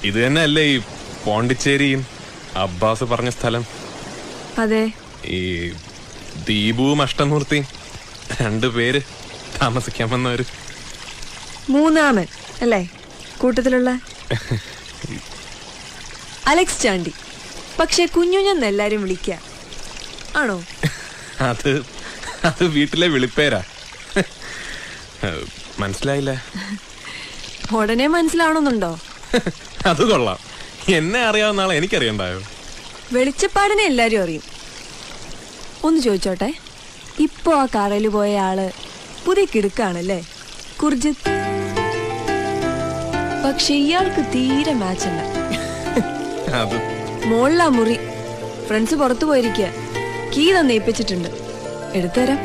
ഇത് തന്നെ അല്ലേ ഈ പോണ്ടിച്ചേരിയും അബ്ബാസ് പറഞ്ഞ സ്ഥലം? അതെ. ഈ ദീപുവും അഷ്ടമൂർത്തിയും രണ്ടുപേര് താമസിക്കാൻ വന്നവര്. മൂന്നാമൻ അല്ലേ കൂട്ടത്തിലുള്ള? അലക്സ് ചാണ്ടി. പക്ഷെ കുഞ്ഞുഞ്ഞെന്ന് എല്ലാരും വിളിക്ക ആണോ? അത് വീട്ടിലെ വിളിപ്പേരാ. മനസ്സിലായില്ല. ഉടനെ മനസ്സിലാവണമെന്നുണ്ടോ? അത് കൊള്ളാം. എന്നെ അറിയാവുന്ന ആളെ എനിക്കറിയണ്ടായോ? വെളിച്ചപ്പാടിനെ എല്ലാരും അറിയും. ഒന്ന് ചോദിച്ചോട്ടെ, ഇപ്പൊ ആ കാറയിൽ പോയ ആള് പുതിയ കിടുക്കാണല്ലേ, കുർജിത്ത്. പക്ഷെ ഇയാൾക്ക് തീരെ മാച്ച് അല്ല. മോളിലാ മുറി. ഫ്രണ്ട്സ് പുറത്തു പോയിരിക്കുക. കീ തന്നെ ഏൽപ്പിച്ചിട്ടുണ്ട്. എടുത്തുതരാം.